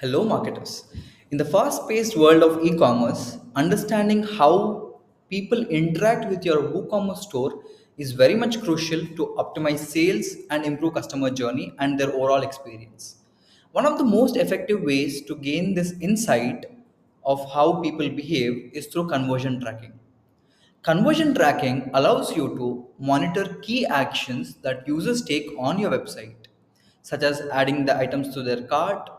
Hello, marketers. In the fast paced world of e commerce, understanding how people interact with your WooCommerce store is very much crucial to optimize sales and improve customer journey and their overall experience. One of the most effective ways to gain this insight of how people behave is through conversion tracking. Conversion tracking allows you to monitor key actions that users take on your website, such as adding the items to their cart,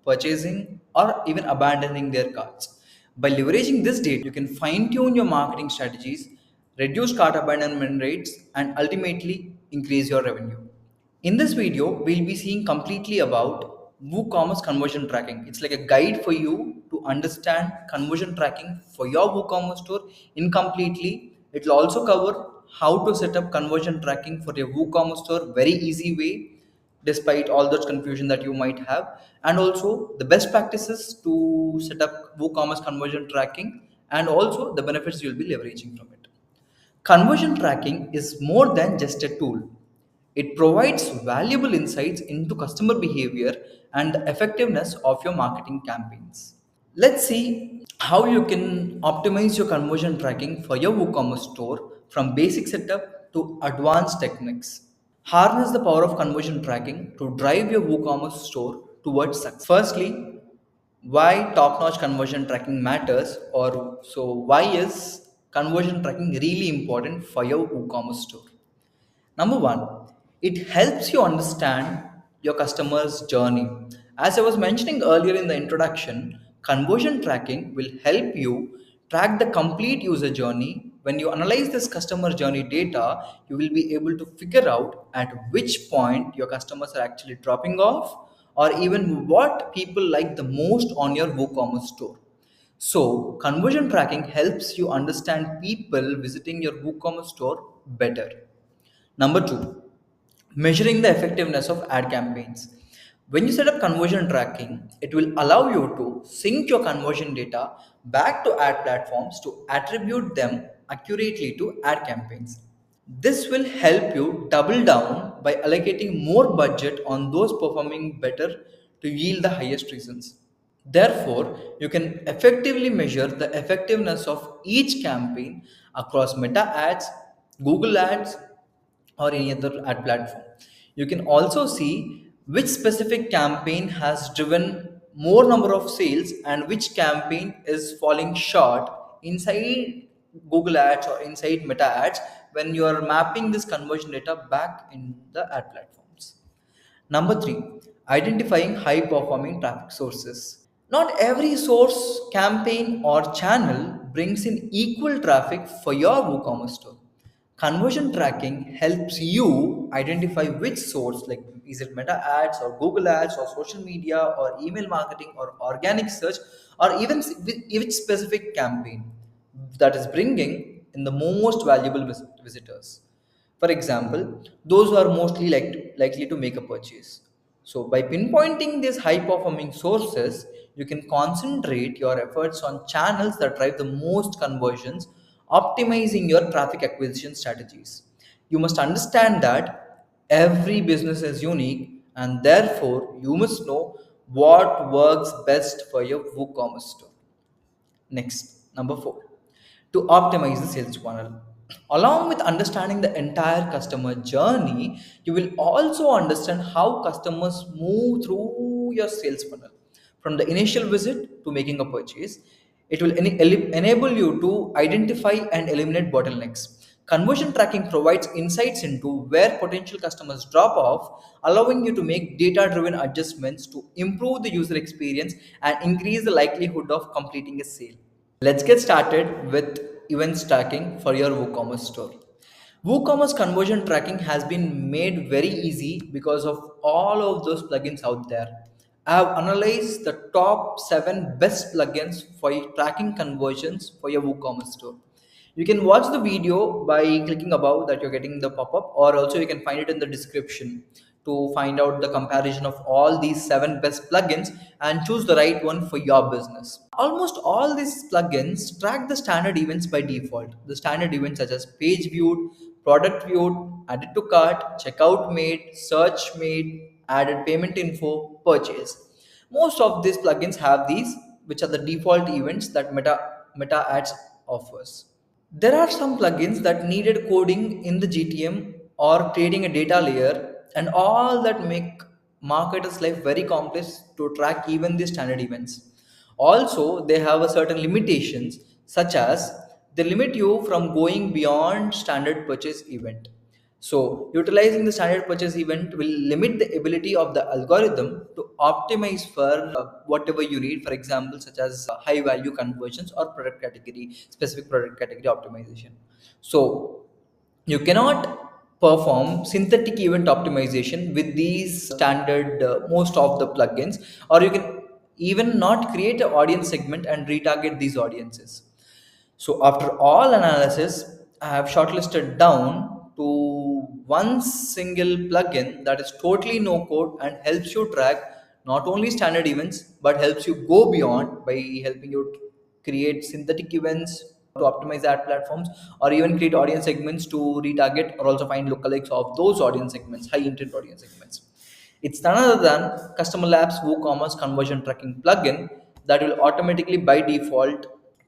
purchasing, or even abandoning their carts. By leveraging this data, you can fine tune your marketing strategies, reduce cart abandonment rates, and ultimately increase your revenue. In this video, we'll be seeing completely about WooCommerce conversion tracking. It's like a guide for you to understand conversion tracking for your WooCommerce store incompletely. It will also cover how to set up conversion tracking for your WooCommerce store very easy way despite all those confusion that you might have, and also the best practices to set up WooCommerce conversion tracking, and also the benefits you'll be leveraging from it. Conversion tracking is more than just a tool. It provides valuable insights into customer behavior and the effectiveness of your marketing campaigns. Let's see how you can optimize your conversion tracking for your WooCommerce store from basic setup to advanced techniques. Harness the power of conversion tracking to drive your WooCommerce store towards success. Firstly, why top-notch conversion tracking matters, or so why is conversion tracking really important for your WooCommerce store? Number one, it helps you understand your customer's journey. As I was mentioning earlier in the introduction, conversion tracking will help you track the complete user journey. When you analyze this customer journey data, you will be able to figure out at which point your customers are actually dropping off, or even what people like the most on your WooCommerce store. So, conversion tracking helps you understand people visiting your WooCommerce store better. Number two, measuring the effectiveness of ad campaigns. When you set up conversion tracking, it will allow you to sync your conversion data back to ad platforms to attribute them accurately to ad campaigns. This will help you double down by allocating more budget on those performing better to yield the highest results. Therefore, you can effectively measure the effectiveness of each campaign across Meta ads, Google ads, or any other ad platform. You can also see which specific campaign has driven more number of sales and which campaign is falling short inside Google ads or inside Meta ads when you are mapping this conversion data back in the ad platforms. Number three, identifying high performing traffic sources. Not every source, campaign, or channel brings in equal traffic for your WooCommerce store. Conversion tracking helps you identify which source, like is it Meta ads or Google ads or social media or email marketing or organic search, or even which specific campaign that is bringing in the most valuable visitors. For example, those who are mostly likely to make a purchase. So, by pinpointing these high performing sources, you can concentrate your efforts on channels that drive the most conversions, optimizing your traffic acquisition strategies. You must understand that every business is unique, and therefore you must know what works best for your WooCommerce store. Next, number four, to optimize the sales funnel. Along with understanding the entire customer journey, you will also understand how customers move through your sales funnel from the initial visit to making a purchase. It will enable you to identify and eliminate bottlenecks. Conversion tracking provides insights into where potential customers drop off, allowing you to make data driven adjustments to improve the user experience and increase the likelihood of completing a sale. Let's get started with events tracking for your WooCommerce store. WooCommerce conversion tracking has been made very easy because of all of those plugins out there. I have analyzed the top 7 best plugins for tracking conversions for your WooCommerce store. You can watch the video by clicking above that you're getting the pop-up, or also you can find it in the description to find out the comparison of all these 7 best plugins and choose the right one for your business. Almost all these plugins track the standard events by default. The standard events such as page viewed, product viewed, added to cart, checkout made, search made, added payment info, purchase. Most of these plugins have these, which are the default events that Meta Ads offers. There are some plugins that needed coding in the GTM or creating a data layer, and all that make marketers' life very complex to track even the standard events. Also, they have a certain limitations, such as they limit you from going beyond standard purchase event. So, utilizing the standard purchase event will limit the ability of the algorithm to optimize for whatever you need, for example, such as high value conversions or product category, specific product category optimization. So, you cannot perform synthetic event optimization with these standard most of the plugins, or you can even not create an audience segment and retarget these audiences. So after all analysis, I have shortlisted down to one single plugin that is totally no code and helps you track not only standard events but helps you go beyond by helping you create synthetic events to optimize ad platforms, or even create audience segments to retarget or also find lookalikes of those audience segments, high intent audience segments. It's none other than CustomerLabs WooCommerce conversion tracking plugin that will automatically by default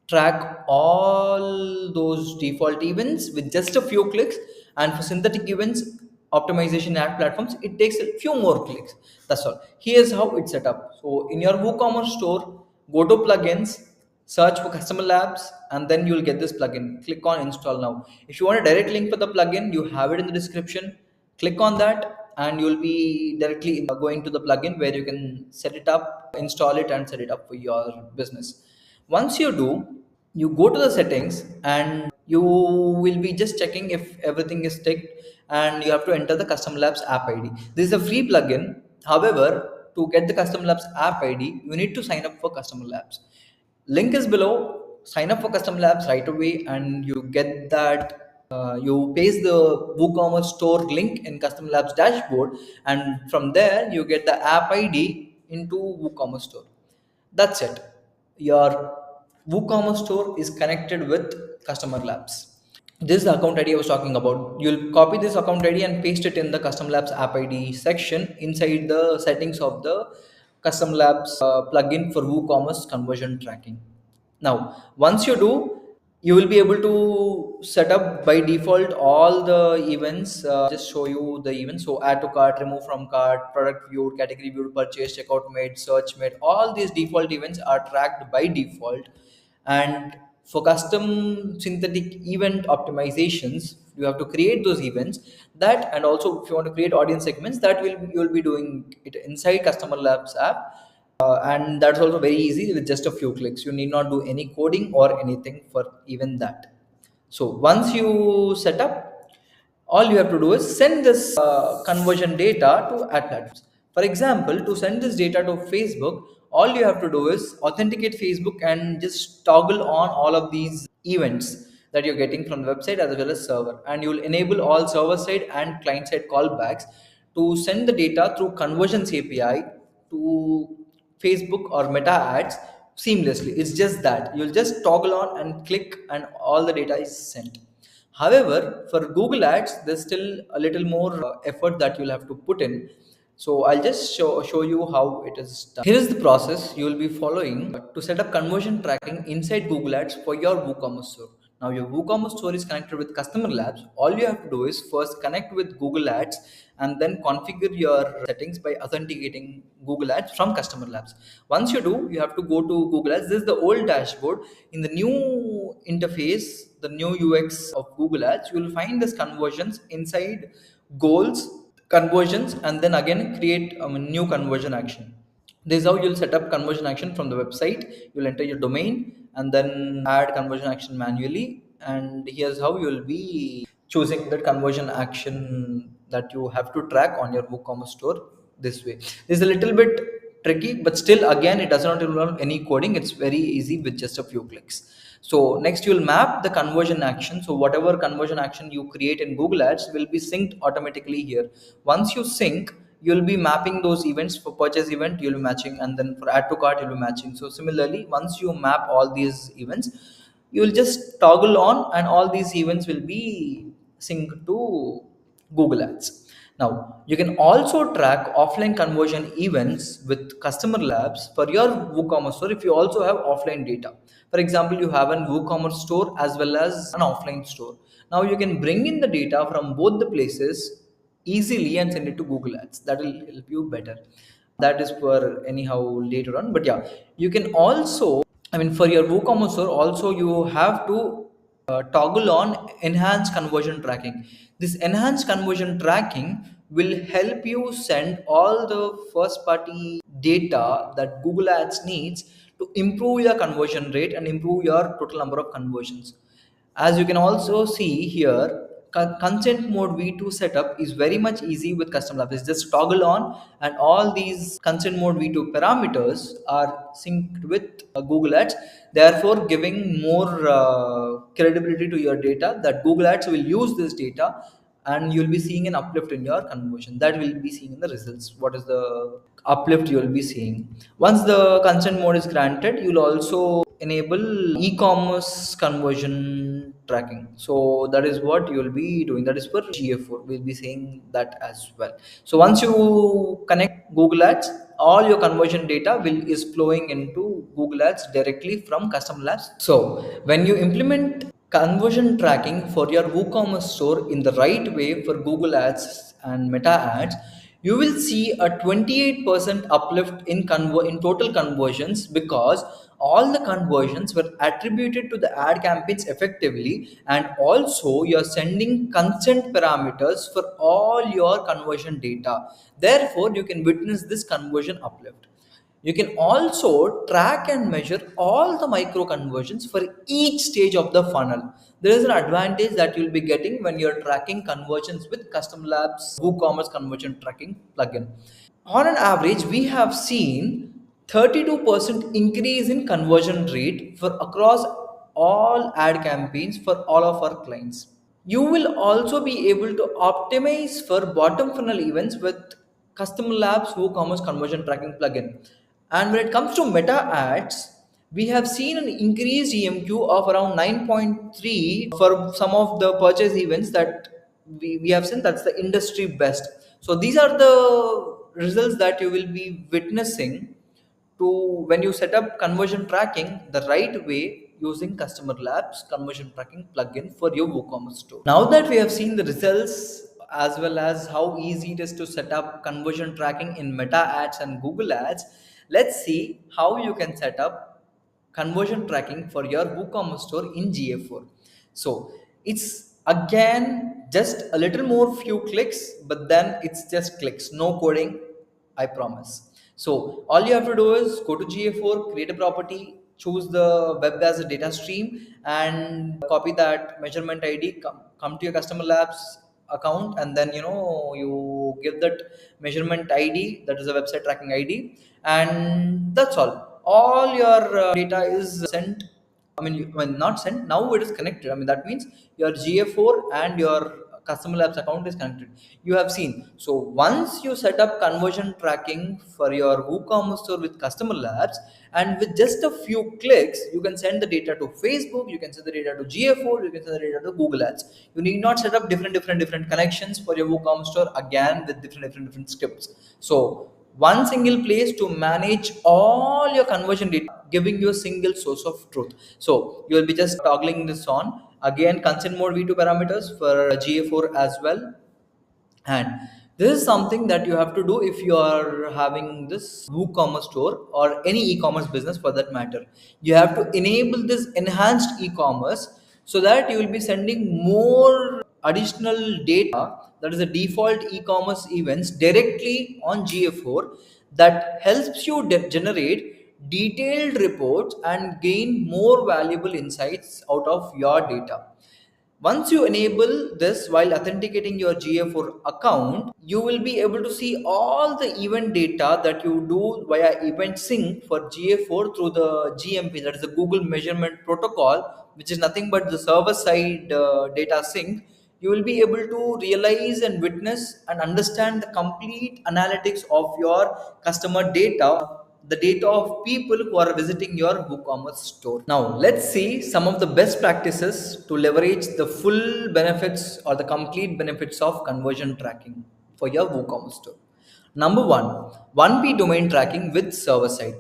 track all those default events with just a few clicks. And for synthetic events optimization ad platforms, it takes a few more clicks. That's all. Here's how it's set up. So in your WooCommerce store, go to plugins, search for Customer Labs, and then you'll get this plugin. Click on install now. If you want a direct link for the plugin, you have it in the description. Click on that and you'll be directly going to the plugin where you can set it up, install it, and set it up for your business. Once you do, you go to the settings and you will be just checking if everything is ticked, and you have to enter the CustomerLabs app ID. This is a free plugin. However, to get the CustomerLabs app ID, you need to sign up for CustomerLabs. Link is below. Sign up for CustomerLabs right away, and you get that. You paste the WooCommerce store link in CustomerLabs dashboard, and from there you get the app ID into WooCommerce store. That's it. Your WooCommerce store is connected with Customer Labs. This is the account ID I was talking about. You'll copy this account ID and paste it in the Custom Labs app ID section inside the settings of the Custom Labs plugin for WooCommerce conversion tracking. Now, once you do, you will be able to set up by default all the events. Just show you the events. So add to cart, remove from cart, product viewed, category viewed, purchase, checkout made, search made. All these default events are tracked by default. And for custom synthetic event optimizations, you have to create those events. That, and also if you want to create audience segments, that will you'll be doing it inside Customer Labs app. And that's also very easy with just a few clicks. You need not do any coding or anything for even that. So once you set up, all you have to do is send this conversion data to ad platforms. For example, to send this data to Facebook, all you have to do is authenticate Facebook and just toggle on all of these events that you're getting from the website as well as server, and you will enable all server side and client side callbacks to send the data through conversions API to Facebook or Meta ads seamlessly. It's just that you'll just toggle on and click, and all the data is sent. However, for Google Ads, there's still a little more effort that you'll have to put in. So I'll just show you how it is done. Here is the process you will be following to set up conversion tracking inside Google Ads for your WooCommerce store. Now your WooCommerce store is connected with Customer Labs. All you have to do is first connect with Google Ads and then configure your settings by authenticating Google Ads from Customer Labs. Once you do, you have to go to Google Ads. This is the old dashboard. In the new interface, the new UX of Google Ads, you will find this conversions inside goals, conversions, and then again create a new conversion action. This is how you'll set up conversion action from the website. You'll enter your domain and then add conversion action manually, and here's how you'll be choosing that conversion action that you have to track on your WooCommerce store. This way, this is a little bit tricky, but still again it does not involve any coding. It's very easy with just a few clicks. So next you'll map the conversion action. So whatever conversion action you create in Google Ads will be synced automatically here. Once you sync, you'll be mapping those events. For purchase event you'll be matching, and then for add to cart you'll be matching. So similarly, once you map all these events, you'll just toggle on and all these events will be synced to Google Ads. Now, you can also track offline conversion events with customer labs for your WooCommerce store if you also have offline data. For example, you have an WooCommerce store as well as an offline store. Now, you can bring in the data from both the places easily and send it to Google Ads. That will help you better. That is for anyhow later on. But yeah, you can also, I mean, for your WooCommerce store, also you have to toggle on enhanced conversion tracking. This enhanced conversion tracking will help you send all the first party data that Google Ads needs to improve your conversion rate and improve your total number of conversions. As you can also see here, consent mode V2 setup is very much easy with CustomerLabs. It's just toggle on, and all these consent mode V2 parameters are synced with Google Ads, therefore giving more credibility to your data that Google Ads will use this data and you'll be seeing an uplift in your conversion. That will be seen in the results. What is the uplift you will be seeing? Once the consent mode is granted, you'll also enable e-commerce conversion tracking. So that is what you will be doing. That is for GA4. We'll be saying that as well. So once you connect Google Ads, all your conversion data will is flowing into Google Ads directly from CustomerLabs. So when you implement conversion tracking for your WooCommerce store in the right way for Google Ads and Meta Ads, you will see a 28% uplift in total conversions because all the conversions were attributed to the ad campaigns effectively, and also you're sending consent parameters for all your conversion data. Therefore, you can witness this conversion uplift. You can also track and measure all the micro conversions for each stage of the funnel. There is an advantage that you'll be getting when you're tracking conversions with CustomerLabs WooCommerce conversion tracking plugin. On an average, we have seen 32% increase in conversion rate for across all ad campaigns for all of our clients. You will also be able to optimize for bottom funnel events with CustomerLabs WooCommerce conversion tracking plugin. And when it comes to meta ads, we have seen an increased EMQ of around 9.3 for some of the purchase events that we have seen. That's the industry best. So these are the results that you will be witnessing to when you set up conversion tracking the right way using CustomerLabs conversion tracking plugin for your WooCommerce store. Now that we have seen the results as well as how easy it is to set up conversion tracking in Meta Ads and Google Ads, let's see how you can set up conversion tracking for your WooCommerce store in GA4. So it's again just a little more few clicks, but then it's just clicks, no coding, I promise. So all you have to do is go to GA4, create a property, choose the web as a data stream, and copy that measurement ID. Come to your CustomerLabs account, and then you give that measurement ID, that is a website tracking ID, and that's all. All your data is sent. When not sent, now it is connected. That means your GA4 and your CustomerLabs account is connected. You have seen. So once you set up conversion tracking for your WooCommerce store with CustomerLabs, and with just a few clicks, you can send the data to Facebook, you can send the data to GA4, you can send the data to Google Ads. You need not set up different connections for your WooCommerce store again with different scripts. So one single place to manage all your conversion data, giving you a single source of truth. So you will be just toggling this on. Again, consent mode V2 parameters for GA4 as well. And this is something that you have to do if you are having this WooCommerce store or any e-commerce business for that matter. You have to enable this enhanced e-commerce so that you will be sending more additional data, that is the default e-commerce events, directly on GA4 that helps you generate detailed reports and gain more valuable insights out of your data. Once you enable this while authenticating your GA4 account, you will be able to see all the event data that you do via event sync for GA4 through the GMP, that is the Google Measurement Protocol, which is nothing but the server side data sync. You will be able to realize and witness and understand the complete analytics of your customer data, the data of people who are visiting your WooCommerce store. Now, let's see some of the best practices to leverage the full benefits or the complete benefits of conversion tracking. for your WooCommerce store. Number one, 1P domain tracking with server side.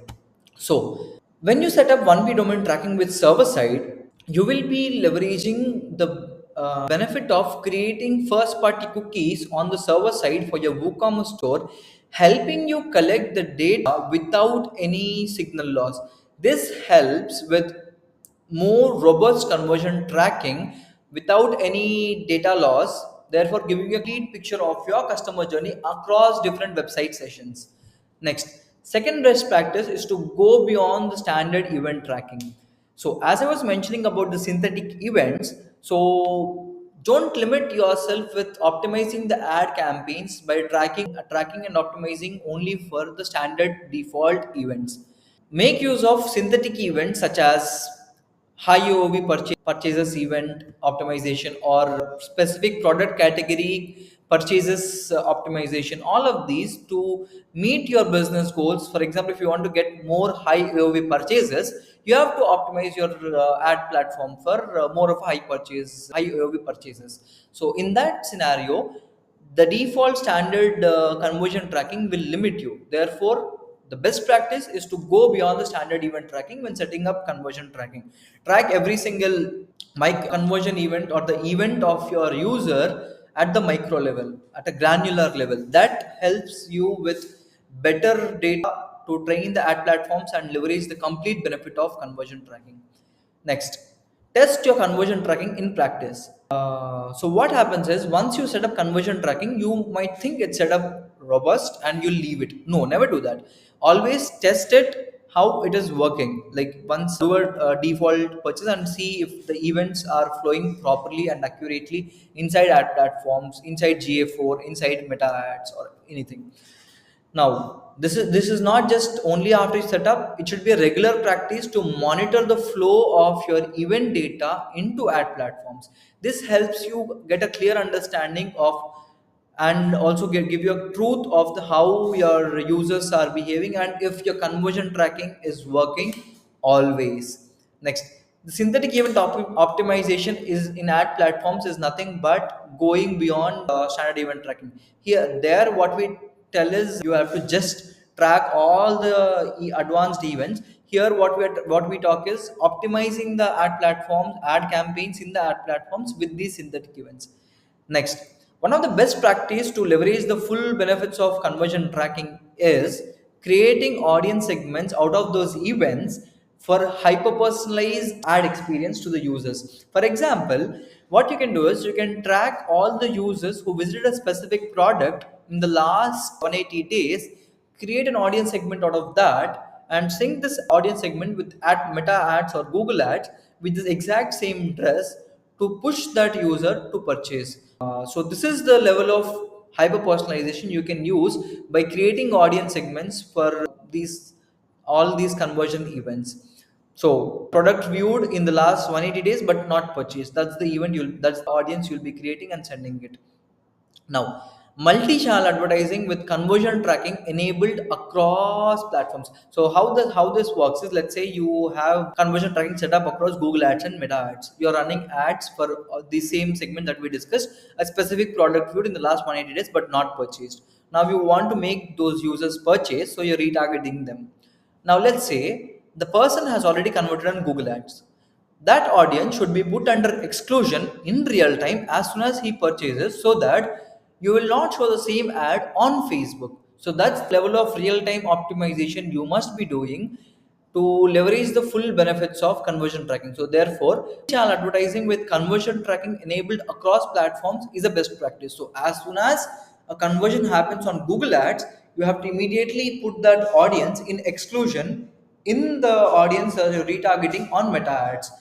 So, when you set up 1P domain tracking with server side, you will be leveraging the benefit of creating first party cookies on the server side for your WooCommerce store, helping you collect the data without any signal loss. This helps with more robust conversion tracking without any data loss, therefore giving you a complete picture of your customer journey across different website sessions. Next, second best practice is to go beyond the standard event tracking. So as I was mentioning about the synthetic events, so don't limit yourself with optimizing the ad campaigns by tracking and optimizing only for the standard default events. Make use of synthetic events such as high AOV purchases event optimization or specific product category purchases optimization. All of these to meet your business goals. For example, if you want to get more high AOV purchases, you have to optimize your ad platform for more of high AOV purchases. So in that scenario, the default standard conversion tracking will limit you. Therefore, the best practice is to go beyond the standard event tracking when setting up conversion tracking. Track every single conversion event or the event of your user at the micro level, at a granular level. That helps you with better data to train the ad platforms and leverage the complete benefit of conversion tracking. Next, test your conversion tracking in practice. So what happens is once you set up conversion tracking, you might think it's set up robust and you leave it. No, never do that. Always test it how it is working. Like once do a default purchase and see if the events are flowing properly and accurately inside ad platforms, inside GA4, inside meta ads or anything. Now, this is not just only after you set up, it should be a regular practice to monitor the flow of your event data into ad platforms. This helps you get a clear understanding of and also give you a truth of how your users are behaving and if your conversion tracking is working always. Next, the synthetic event optimization is in ad platforms is nothing but going beyond standard event tracking. Here, there, what we tell is you have to just track all the advanced events. Here, what we talk is optimizing the ad platforms, ad campaigns in the ad platforms with these synthetic events. Next, one of the best practice to leverage the full benefits of conversion tracking is creating audience segments out of those events for hyper personalized ad experience to the users. For example, what you can do is you can track all the users who visited a specific product in the last 180 days, create an audience segment out of that, and sync this audience segment with ad meta ads or Google ads with this exact same dress to push that user to purchase. So this is the level of hyper personalization you can use by creating audience segments for these all these conversion events. So product viewed in the last 180 days but not purchased. That's the audience you'll be creating and sending it. Now, multi-channel advertising with conversion tracking enabled across platforms. So how this works is, let's say you have conversion tracking set up across Google Ads and Meta Ads. You're running ads for the same segment that we discussed, a specific product viewed in the last 180 days but not purchased. Now you want to make those users purchase, so you're retargeting them. Now let's say the person has already converted on Google Ads. That audience should be put under exclusion in real time as soon as he purchases so that you will not show the same ad on Facebook. So that's the level of real time optimization you must be doing to leverage the full benefits of conversion tracking. So therefore, channel advertising with conversion tracking enabled across platforms is a best practice. So as soon as a conversion happens on Google Ads, you have to immediately put that audience in exclusion in the audience that you're retargeting on meta ads.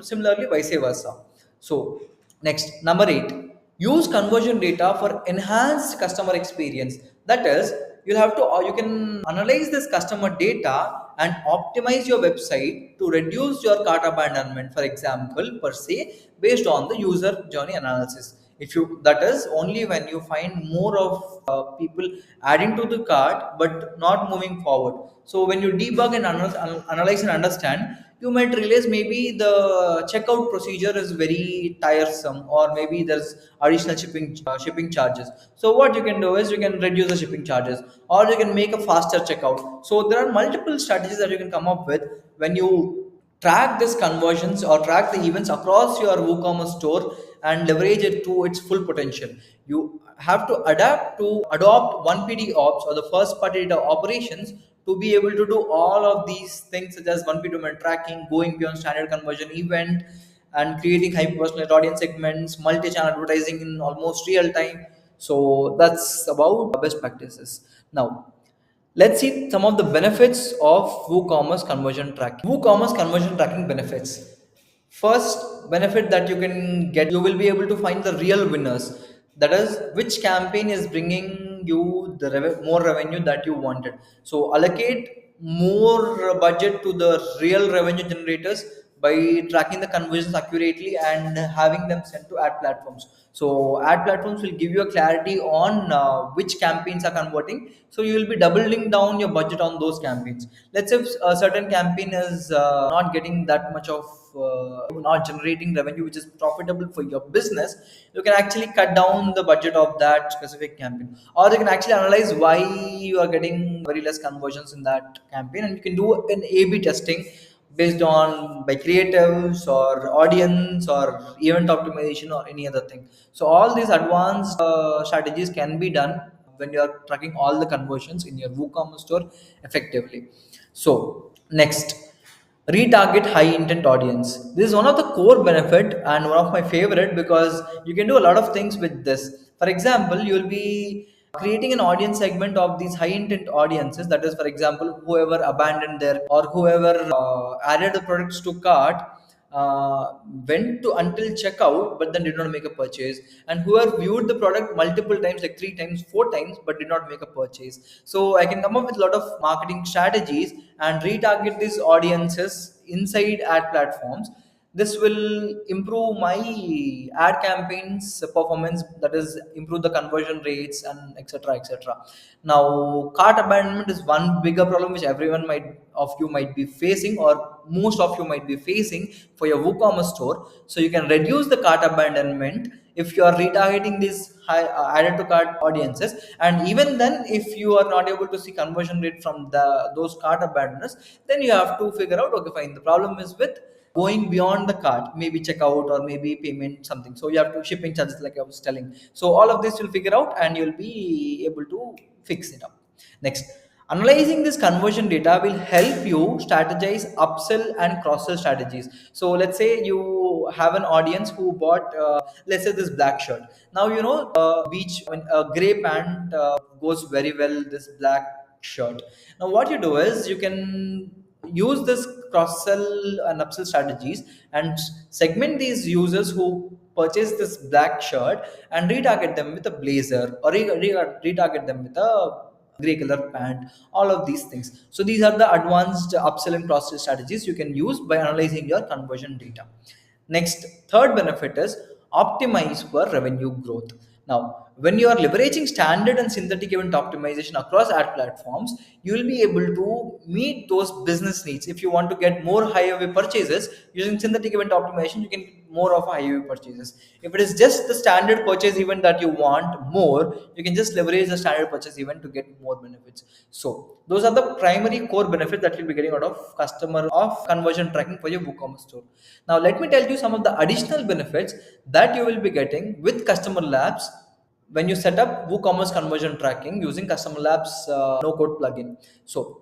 Similarly, vice versa. So, next, number 8, use conversion data for enhanced customer experience. That is, you can analyze this customer data and optimize your website to reduce your cart abandonment, for example, per se, based on the user journey analysis. If you that is only when you find more of people adding to the cart but not moving forward. So when you debug and analyze and understand, you might realize maybe the checkout procedure is very tiresome, or maybe there's additional shipping charges. So what you can do is you can reduce the shipping charges, or you can make a faster checkout. So there are multiple strategies that you can come up with when you track these conversions or track the events across your WooCommerce store and leverage it to its full potential. You have to adopt 1PD ops, or the first party data operations, to be able to do all of these things such as 1P domain tracking, going beyond standard conversion event, and creating hyper personalized audience segments, multi-channel advertising in almost real time. So that's about best practices. Now, let's see some of the benefits of WooCommerce conversion tracking. WooCommerce conversion tracking benefits. First benefit that you can get, you will be able to find the real winners. That is, which campaign is bringing you the more revenue that you wanted. So allocate more budget to the real revenue generators by tracking the conversions accurately and having them sent to ad platforms. So ad platforms will give you a clarity on which campaigns are converting. So you will be doubling down your budget on those campaigns. Let's say if a certain campaign is not getting that much of not generating revenue which is profitable for your business, you can actually cut down the budget of that specific campaign, or you can actually analyze why you are getting very less conversions in that campaign, and you can do an A/B testing based on by creatives or audience or event optimization or any other thing. So all these advanced strategies can be done when you are tracking all the conversions in your WooCommerce store effectively. So next, retarget high intent audience. This is one of the core benefit and one of my favorite, because you can do a lot of things with this. For example, you will be creating an audience segment of these high intent audiences. That is, for example, whoever abandoned their, or whoever added the products to cart, went to until checkout but then did not make a purchase, and whoever viewed the product multiple times, like 3 times 4 times, but did not make a purchase. So I can come up with a lot of marketing strategies and retarget these audiences inside ad platforms. This will improve my ad campaigns performance, that is improve the conversion rates and etc etc. Now, cart abandonment is one bigger problem which everyone might of you might be facing, or most of you might be facing for your WooCommerce store. So you can reduce the cart abandonment if you are retargeting these high added to cart audiences. And even then, if you are not able to see conversion rate from those cart abandoners, then you have to figure out, okay, fine, the problem is with going beyond the cart, maybe checkout or maybe payment something. So you have to shipping charges, like I was telling. So all of this you'll figure out and you'll be able to fix it up. Next, analyzing this conversion data will help you strategize upsell and cross sell strategies. So let's say you have an audience who bought, let's say, this black shirt. Now, beach, when a gray pant goes very well, this black shirt. Now, what you do is you can use this cross sell and upsell strategies and segment these users who purchase this black shirt and retarget them with a blazer, or retarget them with a gray color pant, all of these things. So these are the advanced upsell and cross sell strategies you can use by analyzing your conversion data. Next, third benefit is optimize for revenue growth. Now, when you are leveraging standard and synthetic event optimization across ad platforms, you will be able to meet those business needs. If you want to get more high AOV purchases using synthetic event optimization, you can get more of high AOV purchases. If it is just the standard purchase event that you want more, you can just leverage the standard purchase event to get more benefits. So those are the primary core benefits that you'll be getting out of customer of conversion tracking for your WooCommerce store. Now, let me tell you some of the additional benefits that you will be getting with CustomerLabs when you set up WooCommerce conversion tracking using CustomerLabs no-code plugin. So,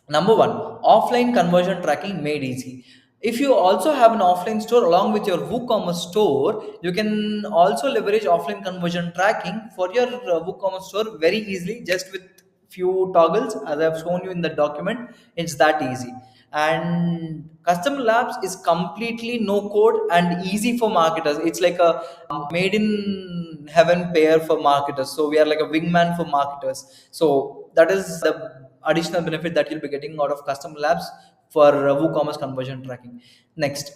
number one, offline conversion tracking made easy. If you also have an offline store along with your WooCommerce store, you can also leverage offline conversion tracking for your WooCommerce store very easily, just with few toggles as I've shown you in the document. It's that easy. And Custom Labs is completely no code and easy for marketers. It's like a made in heaven pair for marketers. So we are like a wingman for marketers. So that is the additional benefit that you'll be getting out of Custom Labs for WooCommerce conversion tracking. Next,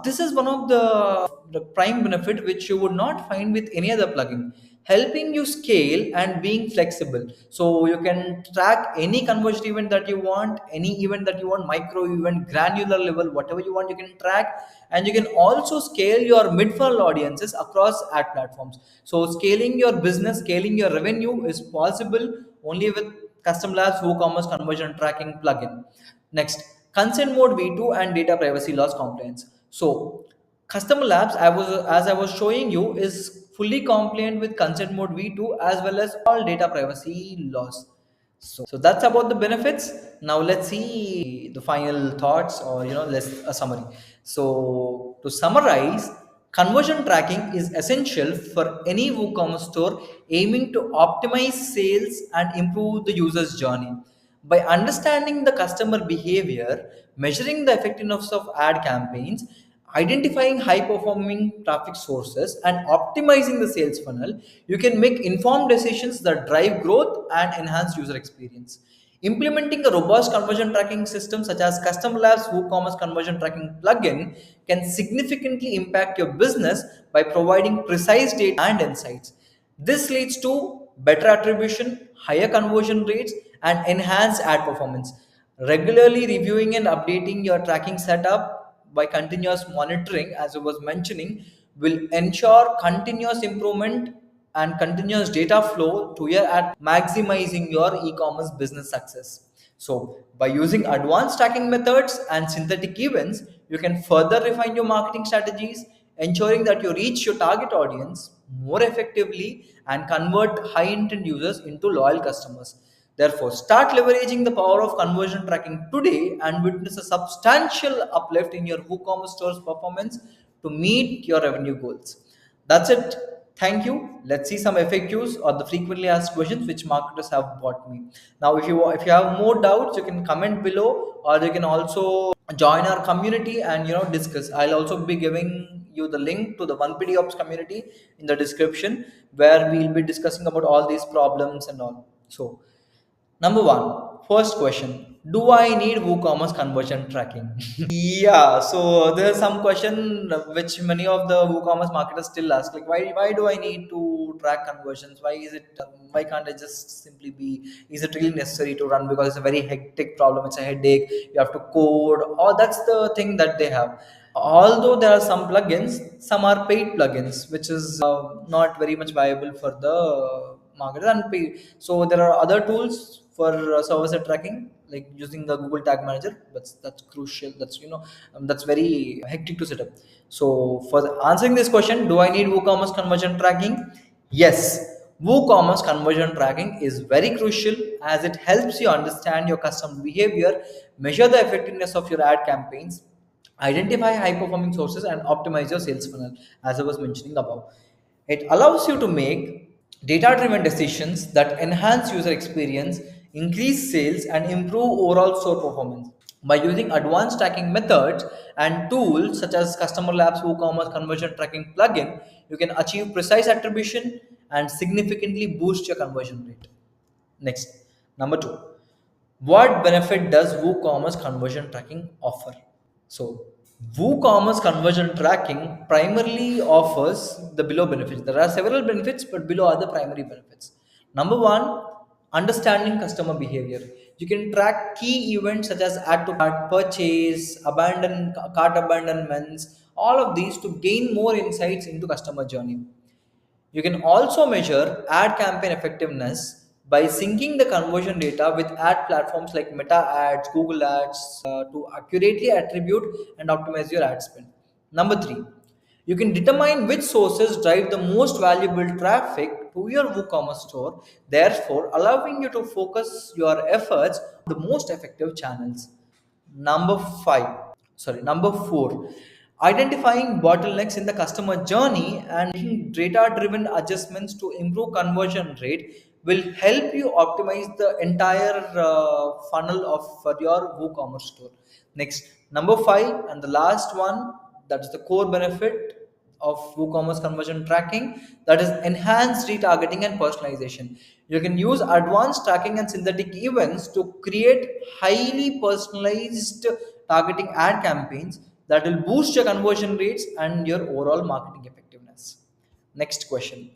this is one of the prime benefit which you would not find with any other plugin. helping you scale and being flexible. So you can track any conversion event that you want, any event that you want, micro event, granular level, whatever you want, you can track. And you can also scale your mid-funnel audiences across ad platforms. So scaling your business, scaling your revenue is possible only with CustomerLabs WooCommerce conversion tracking plugin. Next, consent mode V2 and data privacy laws compliance. So CustomerLabs, as I was showing you, is fully compliant with consent mode V2 as well as all data privacy laws. So that's about the benefits. Now let's see the final thoughts, or let's a summary. So to summarize, conversion tracking is essential for any WooCommerce store aiming to optimize sales and improve the user's journey. By understanding the customer behavior, measuring the effectiveness of ad campaigns, identifying high performing traffic sources, and optimizing the sales funnel, you can make informed decisions that drive growth and enhance user experience. Implementing a robust conversion tracking system such as CustomerLabs WooCommerce conversion tracking plugin can significantly impact your business by providing precise data and insights. This leads to better attribution, higher conversion rates, and enhanced ad performance. Regularly reviewing and updating your tracking setup by continuous monitoring, as I was mentioning, will ensure continuous improvement and continuous data flow to your ad, maximizing your e-commerce business success. So by using advanced tracking methods and synthetic events, you can further refine your marketing strategies, ensuring that you reach your target audience more effectively and convert high intent users into loyal customers. Therefore, start leveraging the power of conversion tracking today and witness a substantial uplift in your WooCommerce store's performance to meet your revenue goals. That's it. Thank you. Let's see some FAQs, or the frequently asked questions which marketers have bought me. Now, if you have more doubts, you can comment below, or you can also join our community and discuss. I'll also be giving you the link to the 1PD Ops community in the description, where we'll be discussing about all these problems and all. So number one, first question: do I need WooCommerce conversion tracking? Yeah, so there's some question which many of the WooCommerce marketers still ask, like why do I need to track conversions? Why can't I just simply be? Is it really necessary to run? Because it's a very hectic problem. It's a headache. You have to code. Or that's the thing that they have. Although there are some plugins, some are paid plugins, which is not very much viable for the marketer and paid. So there are other tools for service tracking, like using the Google Tag Manager. That's crucial. That's very hectic to set up. So for answering this question, do I need WooCommerce conversion tracking? Yes, WooCommerce conversion tracking is very crucial, as it helps you understand your customer behavior, measure the effectiveness of your ad campaigns, identify high performing sources, and optimize your sales funnel, as I was mentioning above. It allows you to make data driven decisions that enhance user experience, increase sales, and improve overall store performance. By using advanced tracking methods and tools such as CustomerLabs WooCommerce conversion tracking plugin, you can achieve precise attribution and significantly boost your conversion rate. Next, number two, what benefit does WooCommerce conversion tracking offer? So, WooCommerce conversion tracking primarily offers the below benefits. There are several benefits, but below are the primary benefits. Number one, understanding customer behavior. You can track key events such as add to cart, purchase, cart abandonments, all of these to gain more insights into customer journey. You can also measure ad campaign effectiveness by syncing the conversion data with ad platforms like Meta Ads, Google Ads to accurately attribute and optimize your ad spend. Number three, you can determine which sources drive the most valuable traffic to your WooCommerce store, therefore allowing you to focus your efforts on the most effective channels. Number four, identifying bottlenecks in the customer journey and making data driven adjustments to improve conversion rate will help you optimize the entire funnel of for your WooCommerce store. Next, number five, and the last one, that's the core benefit of WooCommerce conversion tracking, that is enhanced retargeting and personalization. You can use advanced tracking and synthetic events to create highly personalized targeting ad campaigns that will boost your conversion rates and your overall marketing effectiveness. Next question,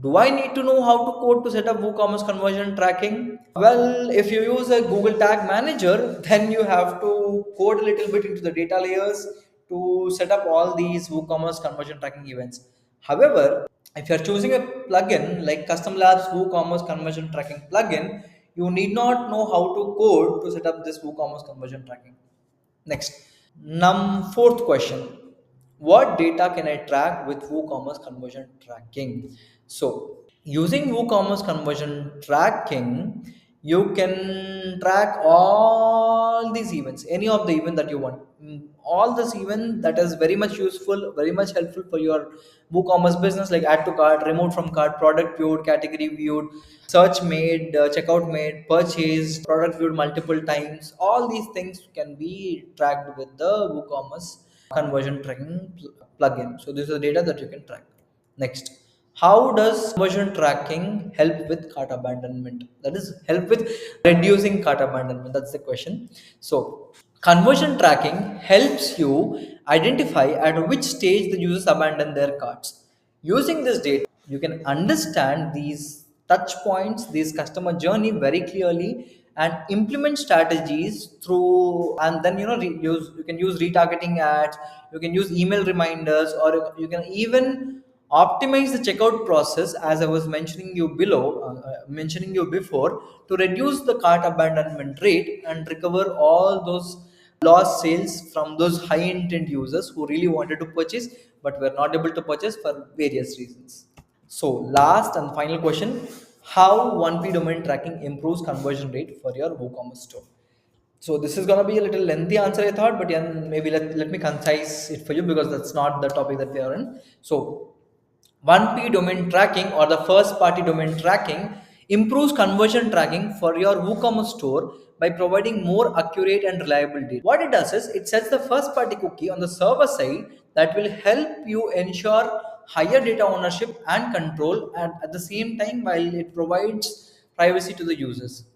Do I need to know how to code to set up WooCommerce conversion tracking? Well, if you use a Google Tag Manager, then you have to code a little bit into the data layers to set up all these WooCommerce conversion tracking events. However, if you're choosing a plugin like CustomerLabs WooCommerce conversion tracking plugin, you need not know how to code to set up this WooCommerce conversion tracking. Next. Fourth question. What data can I track with WooCommerce conversion tracking? So, using WooCommerce conversion tracking, you can track all these events, any of the event that you want. All this event that is very much useful, very much helpful for your WooCommerce business, like add to cart, remove from cart, product viewed, category viewed, search made, checkout made, purchased, product viewed multiple times. All these things can be tracked with the WooCommerce conversion tracking plugin. So this is the data that you can track. Next, how does conversion tracking help with cart abandonment? That is, help with reducing cart abandonment. That's the question. So conversion tracking helps you identify at which stage the users abandon their carts. Using this data, you can understand these touch points, this customer journey very clearly, and implement strategies through. And then you can use retargeting ads, you can use email reminders, or you can even optimize the checkout process, as I was mentioning you before, to reduce the cart abandonment rate and recover all those lost sales from those high intent users who really wanted to purchase but were not able to purchase for various reasons. So, last and final question, how 1P domain tracking improves conversion rate for your WooCommerce store? So, this is going to be a little lengthy answer, I thought, but yeah, maybe let me concise it for you because that's not the topic that we are in. So, 1P domain tracking or the first party domain tracking improves conversion tracking for your WooCommerce store by providing more accurate and reliable data. What it does is it sets the first party cookie on the server side that will help you ensure higher data ownership and control, and at the same time while it provides privacy to the users.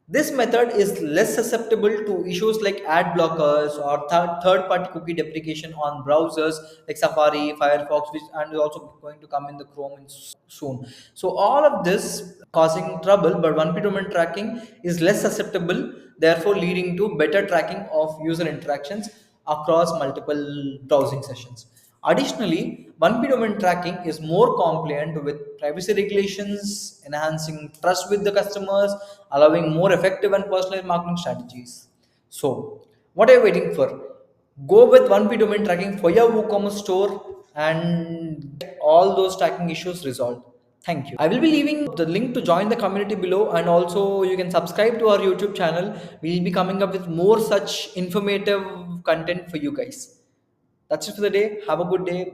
This method is less susceptible to issues like ad blockers or third-party cookie deprecation on browsers like Safari, Firefox, which and is also going to come in the Chrome soon. So all of this causing trouble, but 1P domain tracking is less susceptible, therefore leading to better tracking of user interactions across multiple browsing sessions. Additionally, 1P domain tracking is more compliant with privacy regulations, enhancing trust with the customers, allowing more effective and personalized marketing strategies. So, what are you waiting for? Go with 1P domain tracking for your WooCommerce store and get all those tracking issues resolved. Thank you. I will be leaving the link to join the community below, and also you can subscribe to our YouTube channel. We will be coming up with more such informative content for you guys. That's it for the day. Have a good day.